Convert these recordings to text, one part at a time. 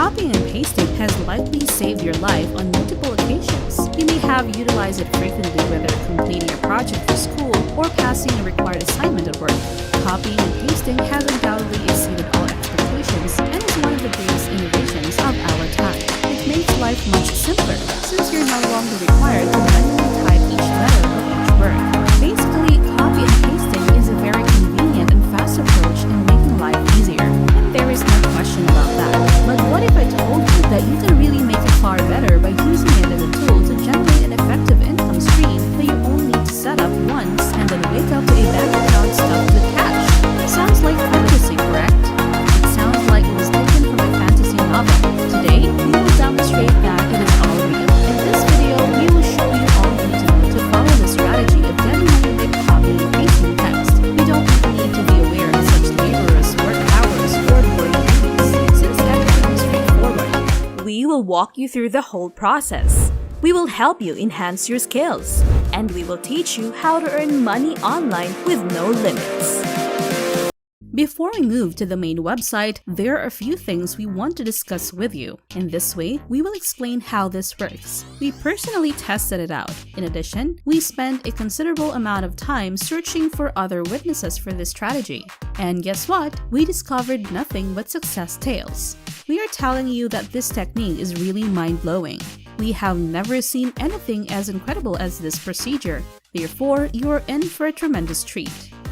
Copying and pasting has likely saved your life on multiple occasions. You may have utilized it frequently, whether completing a project for school or passing a required assignment at work. Copying and pasting has undoubtedly exceeded all expectations and is one of the greatest innovations of our time. It makes life much simpler, since you're no longer required to manually type each letter of each word. Basically, copy and pasting is a very convenient and fast approach in making life easier, and there is no question about that. But what if I told you that you can really make it far better by using it as a tool to generate an effective income stream that you only need to set up once and then wake up to a bank account stuffed with cash? Sounds like fantasy, correct? It sounds like it was taken from a fantasy novel. Today, we will demonstrate that it is all real. In this video, we will show you all you need to know to follow the strategy of genuinely copying and pasting text. You don't even need to be aware of such laborious work hours or boring entries, since everything is straightforward. We will walk you through the whole process. We will help you enhance your skills, and we will teach you how to earn money online with no limits. Before we move to the main website, there are a few things we want to discuss with you. In this way, we will explain how this works. We personally tested it out. In addition, we spent a considerable amount of time searching for other witnesses for this strategy. And guess what? We discovered nothing but success tales. We are telling you that this technique is really mind-blowing. We have never seen anything as incredible as this procedure. Therefore, you are in for a tremendous treat.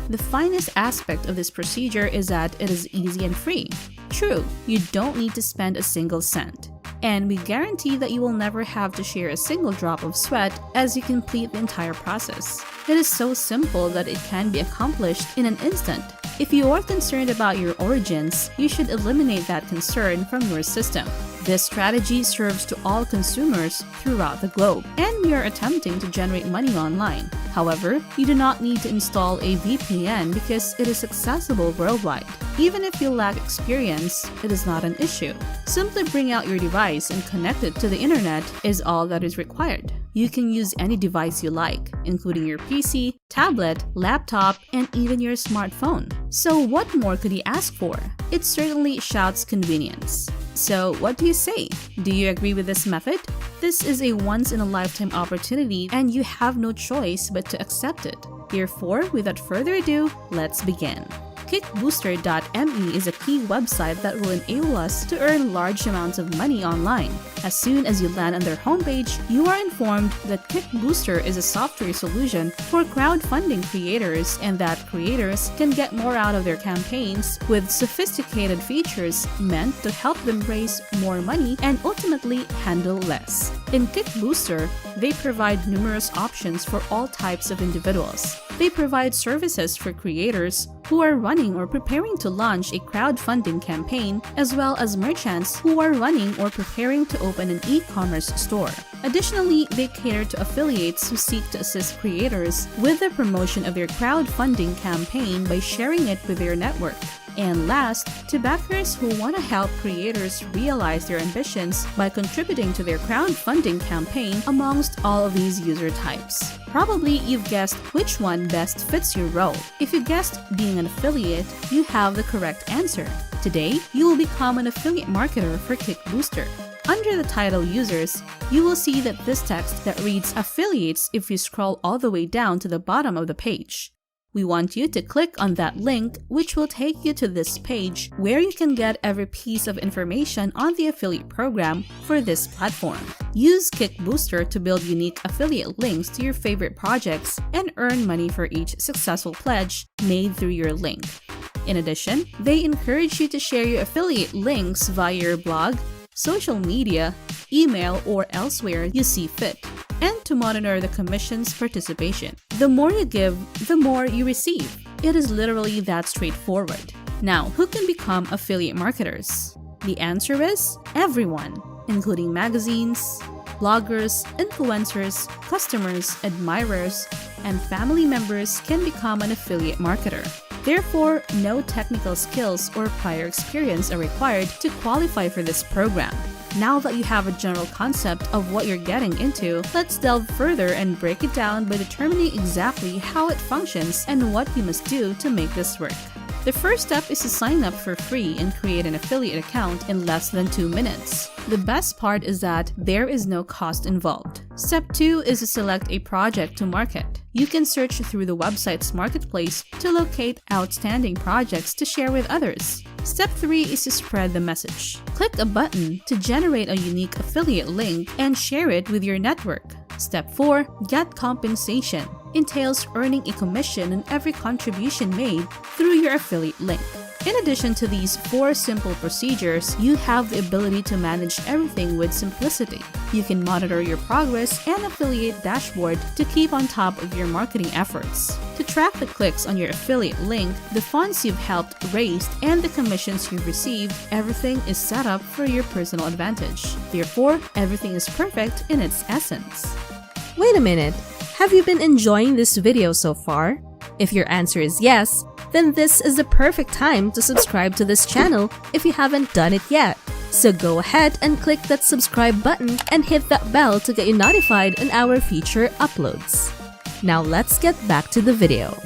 The finest aspect of this procedure is that it is easy and free. True, you don't need to spend a single cent. And we guarantee that you will never have to share a single drop of sweat as you complete the entire process. It is so simple that it can be accomplished in an instant. If you are concerned about your origins, you should eliminate that concern from your system. This strategy serves to all consumers throughout the globe, and we are attempting to generate money online. However, you do not need to install a VPN because it is accessible worldwide. Even if you lack experience, it is not an issue. Simply bring out your device and connect it to the internet is all that is required. You can use any device you like, including your PC, tablet, laptop, and even your smartphone. So what more could you ask for? It certainly shouts convenience. So what do you say? Do you agree with this method? This is a once-in-a-lifetime opportunity and you have no choice but to accept it. Therefore, without further ado, let's begin. Kickbooster.me is a key website that will enable us to earn large amounts of money online. As soon as you land on their homepage, you are informed that Kickbooster is a software solution for crowdfunding creators and that creators can get more out of their campaigns with sophisticated features meant to help them raise more money and ultimately handle less. In Kickbooster, they provide numerous options for all types of individuals. They provide services for creators who are running or preparing to launch a crowdfunding campaign, as well as merchants who are running or preparing to open an e-commerce store. Additionally, they cater to affiliates who seek to assist creators with the promotion of their crowdfunding campaign by sharing it with their network. And last, to backers who want to help creators realize their ambitions by contributing to their crowdfunding campaign amongst all of these user types. Probably you've guessed which one best fits your role. If you guessed being an affiliate, you have the correct answer. Today, you will become an affiliate marketer for Kickbooster. Under the title Users, you will see that this text that reads Affiliates if you scroll all the way down to the bottom of the page. We want you to click on that link, which will take you to this page where you can get every piece of information on the affiliate program for this platform. Use Kickbooster to build unique affiliate links to your favorite projects and earn money for each successful pledge made through your link. In addition, they encourage you to share your affiliate links via your blog, social media, email, or elsewhere you see fit, and to monitor the commission's participation. The more you give, the more you receive. It is literally that straightforward. Now, who can become affiliate marketers? The answer is everyone, including magazines, bloggers, influencers, customers, admirers, and family members can become an affiliate marketer. Therefore, no technical skills or prior experience are required to qualify for this program. Now that you have a general concept of what you're getting into, let's delve further and break it down by determining exactly how it functions and what you must do to make this work. The first step is to sign up for free and create an affiliate account in less than 2 minutes. The best part is that there is no cost involved. Step 2 is to select a project to market. You can search through the website's marketplace to locate outstanding projects to share with others. Step 3 is to spread the message. Click a button to generate a unique affiliate link and share it with your network. Step 4, get compensation, entails earning a commission on every contribution made through your affiliate link. In addition to these 4 simple procedures, you have the ability to manage everything with simplicity. You can monitor your progress and affiliate dashboard to keep on top of your marketing efforts. To track the clicks on your affiliate link, the funds you've helped raise, and the commissions you've received, everything is set up for your personal advantage. Therefore, everything is perfect in its essence. Wait a minute, have you been enjoying this video so far? If your answer is yes, then this is the perfect time to subscribe to this channel if you haven't done it yet. So go ahead and click that subscribe button and hit that bell to get you notified on our future uploads. Now let's get back to the video.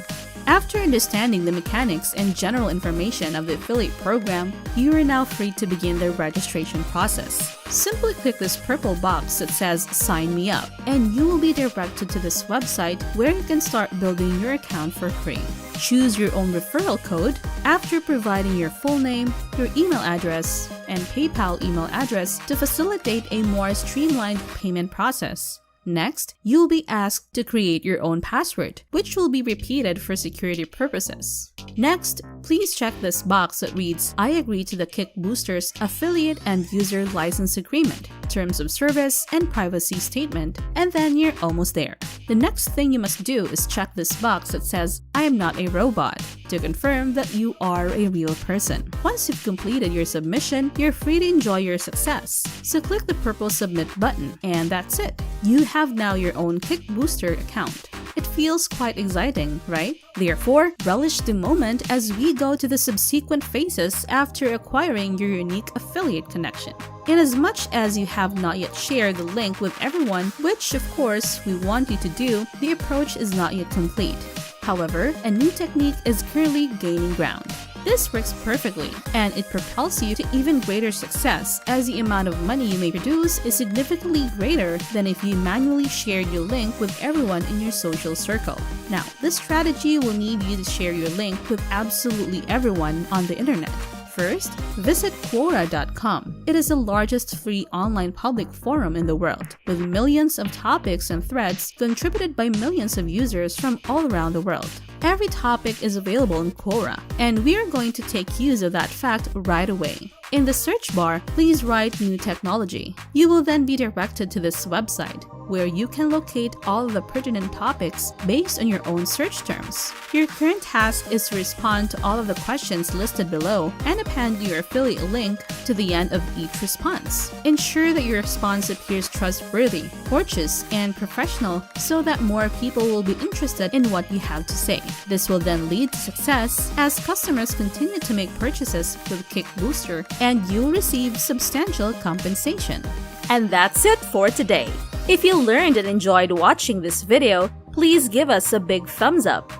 After understanding the mechanics and general information of the affiliate program, you are now free to begin the registration process. Simply click this purple box that says Sign Me Up, and you will be directed to this website where you can start building your account for free. Choose your own referral code after providing your full name, your email address, and PayPal email address to facilitate a more streamlined payment process. Next, you'll be asked to create your own password, which will be repeated for security purposes. Next, please check this box that reads, I agree to the Kick Boosters Affiliate and User License Agreement, Terms of Service, and Privacy Statement, and then you're almost there. The next thing you must do is check this box that says, I am not a robot, to confirm that you are a real person. Once you've completed your submission, you're free to enjoy your success. So click the purple Submit button, and that's it. You have now your own Kick Booster account. It feels quite exciting, right? Therefore, relish the moment as we go to the subsequent phases after acquiring your unique affiliate connection. Inasmuch as you have not yet shared the link with everyone, which of course we want you to do, the approach is not yet complete. However, a new technique is currently gaining ground. This works perfectly, and it propels you to even greater success as the amount of money you may produce is significantly greater than if you manually shared your link with everyone in your social circle. Now, this strategy will need you to share your link with absolutely everyone on the internet. First, visit Quora.com. It is the largest free online public forum in the world, with millions of topics and threads contributed by millions of users from all around the world. Every topic is available in Quora, and we are going to take use of that fact right away. In the search bar, please write New Technology. You will then be directed to this website, where you can locate all of the pertinent topics based on your own search terms. Your current task is to respond to all of the questions listed below and append your affiliate link to the end of each response. Ensure that your response appears trustworthy, courteous, and professional so that more people will be interested in what you have to say. This will then lead to success as customers continue to make purchases with Kick Booster, and you'll receive substantial compensation. And that's it for today. If you learned and enjoyed watching this video, please give us a big thumbs up.